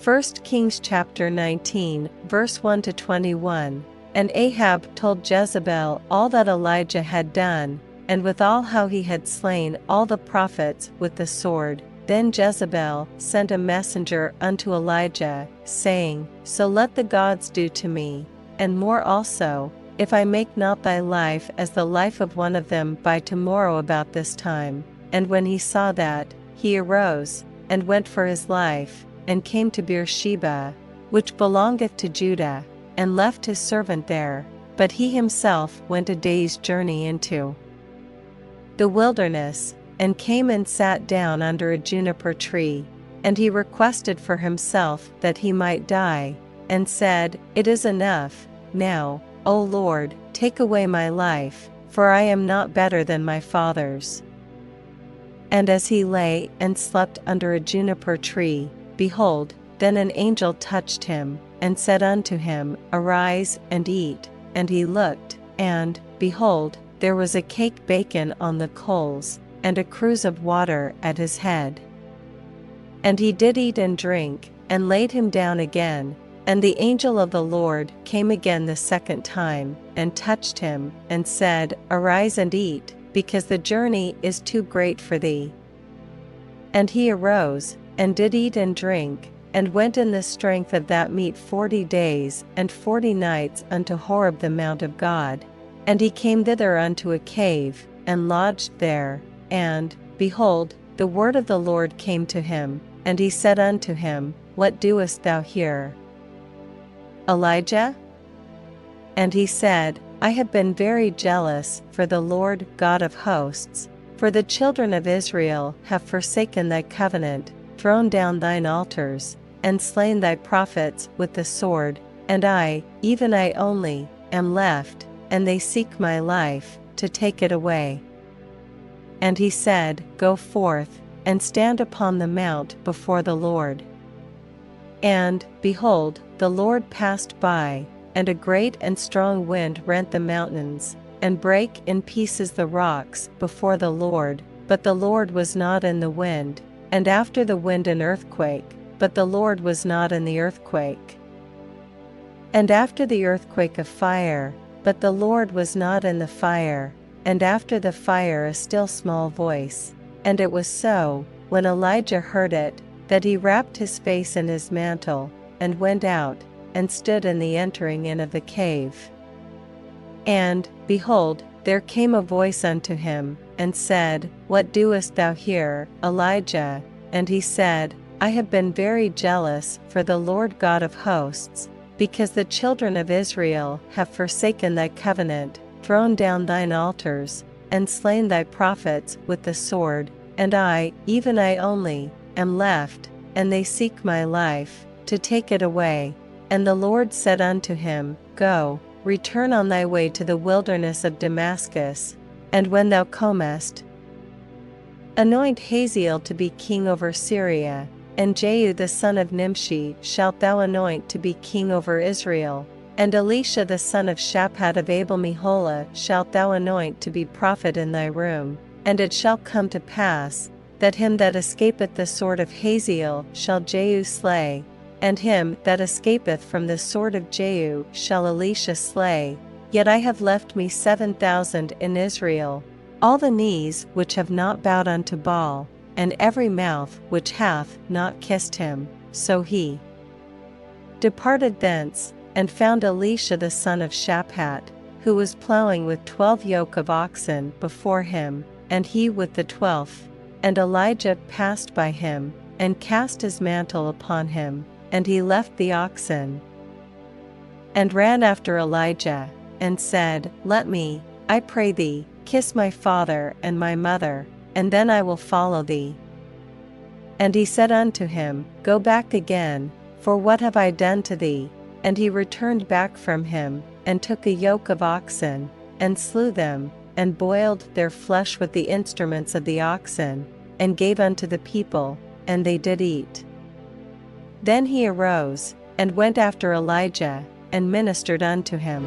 1 Kings chapter 19, verse 1-21. And Ahab told Jezebel all that Elijah had done, and withal how he had slain all the prophets with the sword. Then Jezebel sent a messenger unto Elijah, saying, So let the gods do to me, and more also, if I make not thy life as the life of one of them by tomorrow about this time. And when he saw that, he arose, and went for his life, and came to Beersheba, which belongeth to Judah, and left his servant there, but he himself went a day's journey into the wilderness, and came and sat down under a juniper tree. And he requested for himself that he might die, and said, It is enough, now, O Lord, take away my life, for I am not better than my fathers. And as he lay and slept under a juniper tree, behold, then an angel touched him, and said unto him, Arise and eat. And he looked, and, behold, there was a cake baken on the coals, and a cruse of water at his head. And he did eat and drink, and laid him down again. And the angel of the Lord came again the second time, and touched him, and said, Arise and eat, because the journey is too great for thee. And he arose, and did eat and drink, and went in the strength of that meat 40 days and 40 nights unto Horeb the mount of God. And he came thither unto a cave, and lodged there. And, behold, the word of the Lord came to him, and he said unto him, What doest thou here, Elijah? And he said, I have been very jealous for the Lord God of hosts, for the children of Israel have forsaken thy covenant, thrown down thine altars, and slain thy prophets with the sword, and I, even I only, am left, and they seek my life, to take it away. And he said, Go forth, and stand upon the mount before the Lord. And, behold, the Lord passed by, and a great and strong wind rent the mountains, and brake in pieces the rocks before the Lord, but the Lord was not in the wind, and after the wind an earthquake, but the Lord was not in the earthquake. And after the earthquake a fire, but the Lord was not in the fire, and after the fire a still small voice. And it was so, when Elijah heard it, that he wrapped his face in his mantle, and went out, and stood in the entering in of the cave. And, behold, there came a voice unto him, and said, What doest thou here, Elijah? And he said, I have been very jealous for the Lord God of hosts, because the children of Israel have forsaken thy covenant, thrown down thine altars, and slain thy prophets with the sword, and I, even I only, am left, and they seek my life, to take it away. And the Lord said unto him, Go, return on thy way to the wilderness of Damascus, and when thou comest, anoint Hazael to be king over Syria, and Jehu the son of Nimshi shalt thou anoint to be king over Israel, and Elisha the son of Shaphat of Abel-Meholah shalt thou anoint to be prophet in thy room. And it shall come to pass, that him that escapeth the sword of Hazael shall Jehu slay, and him that escapeth from the sword of Jehu shall Elisha slay. Yet I have left me 7,000 in Israel, all the knees which have not bowed unto Baal, and every mouth which hath not kissed him. So he departed thence, and found Elisha the son of Shaphat, who was plowing with 12 yoke of oxen before him, and he with the 12th. And Elijah passed by him, and cast his mantle upon him, and he left the oxen, and ran after Elijah, and said, Let me, I pray thee, kiss my father and my mother, and then I will follow thee. And he said unto him, Go back again, for what have I done to thee? And he returned back from him, and took a yoke of oxen, and slew them, and boiled their flesh with the instruments of the oxen, and gave unto the people, and they did eat. Then he arose, and went after Elijah, and ministered unto him.